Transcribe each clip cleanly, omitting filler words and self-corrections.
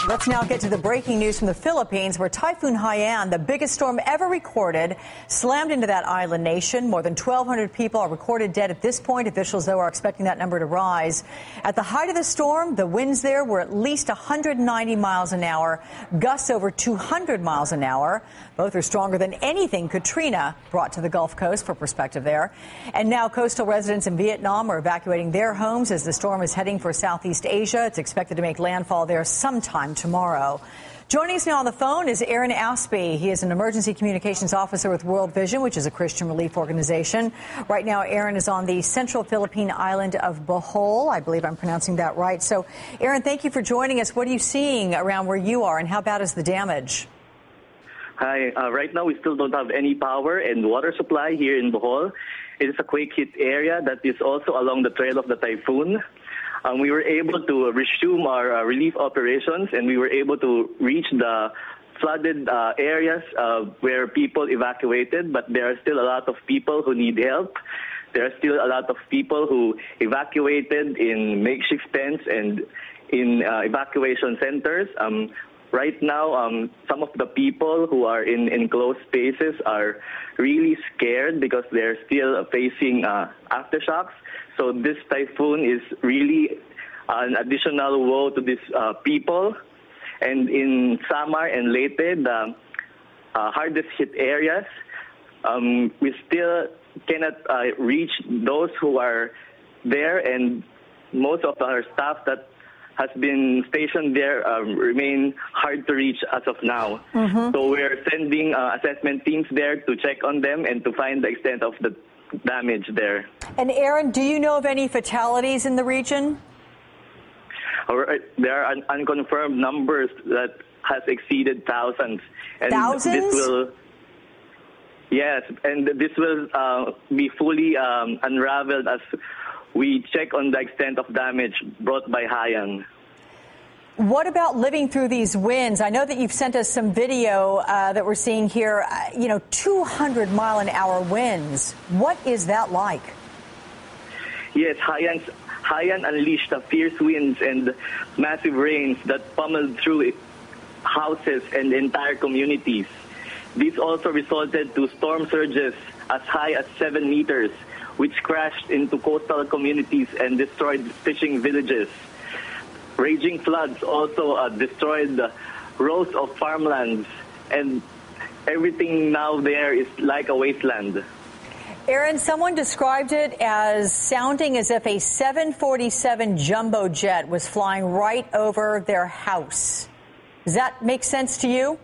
Let's now get to the breaking news from the Philippines, where Typhoon Haiyan, the biggest storm ever recorded, slammed into that island nation. More than 1,200 people are recorded dead at this point. Officials, though, are expecting that number to rise. At the height of the storm, the winds there were at least 190 miles an hour, gusts over 200 miles an hour. Both are stronger than anything Katrina brought to the Gulf Coast, for perspective there. And now coastal residents in Vietnam are evacuating their homes as the storm is heading for Southeast Asia. It's expected to make landfall there sometime tomorrow. Joining us now on the phone is Aaron Aspey. He is an emergency communications officer with World Vision, which is a Christian relief organization. Right now, Aaron is on the central Philippine island of Bohol. I believe I'm pronouncing that right. So, Aaron, thank you for joining us. What are you seeing around where you are, and how bad is the damage? Hi. Right now, we still don't have any power and water supply here in Bohol. It is a quake-hit area that is also along the trail of the typhoon. We were able to resume our relief operations, and we were able to reach the flooded areas where people evacuated, but there are still a lot of people who need help. There are still a lot of people who evacuated in makeshift tents and in evacuation centers. Right now, some of the people who are in enclosed spaces are really scared because they're still facing aftershocks. So this typhoon is really an additional woe to these people. And in Samar and Leyte, the hardest hit areas, we still cannot reach those who are there, and most of our staff that has been stationed there remain hard to reach as of now. So we're sending assessment teams there to check on them and to find the extent of the damage there. And Aaron, do you know of any fatalities in the region? There are unconfirmed numbers that has exceeded thousands. And thousands? Yes, and this will be fully unraveled as we check on the extent of damage brought by Haiyan. What about living through these winds? I know that you've sent us some video that we're seeing here, 200-mile-an-hour winds. What is that like? Yes, Haiyan unleashed fierce winds and massive rains that pummeled through houses and entire communities. This also resulted to storm surges as high as 7 meters, which crashed into coastal communities and destroyed fishing villages. Raging floods also destroyed rows of farmlands, and everything now there is like a wasteland. Aaron, someone described it as sounding as if a 747 jumbo jet was flying right over their house. Does that make sense to you?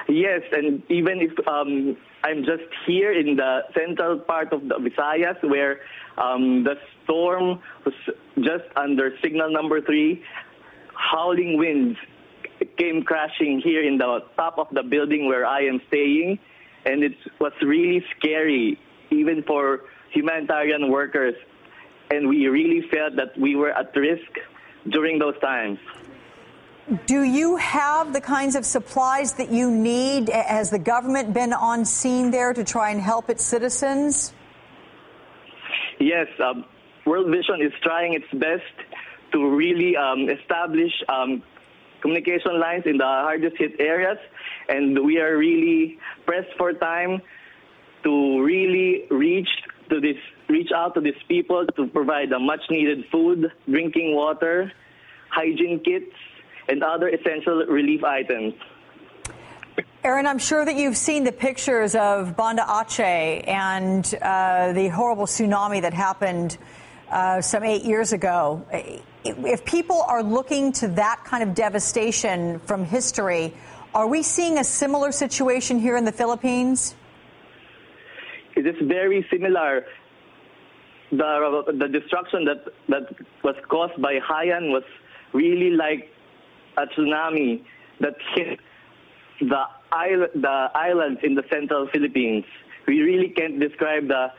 Yes, and even if I'm just here in the central part of the Visayas, where the storm was just under signal number 3, howling winds came crashing here in the top of the building where I am staying, and it was really scary, even for humanitarian workers, and we really felt that we were at risk during those times. Do you have the kinds of supplies that you need? Has the government been on scene there to try and help its citizens? Yes, World Vision is trying its best to really establish communication lines in the hardest hit areas, and we are really pressed for time to really reach out to these people to provide much needed food, drinking water, hygiene kits, and other essential relief items. Aaron, I'm sure that you've seen the pictures of Banda Aceh and the horrible tsunami that happened some 8 years ago. If people are looking to that kind of devastation from history, are we seeing a similar situation here in the Philippines? It is very similar. The destruction that was caused by Haiyan was really like a tsunami that hit the islands in the central Philippines. We really can't describe the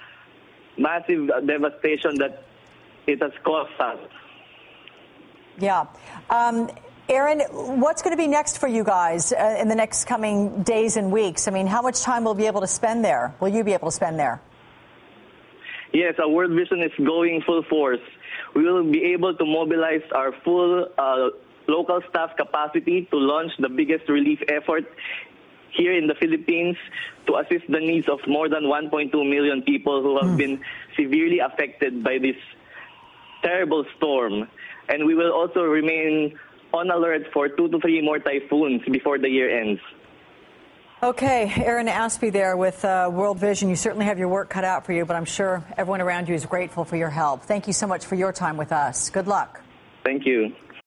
massive devastation that it has caused us. Yeah. Aaron, what's going to be next for you guys in the next coming days and weeks? I mean, how much time will you be able to spend there? Will you be able to spend there? Yes, our World Vision is going full force. We will be able to mobilize our full local staff capacity to launch the biggest relief effort here in the Philippines to assist the needs of more than 1.2 million people who have been severely affected by this terrible storm. And we will also remain on alert for 2 to 3 more typhoons before the year ends. Okay, Aaron Aspie there with World Vision. You certainly have your work cut out for you, but I'm sure everyone around you is grateful for your help. Thank you so much for your time with us. Good luck. Thank you.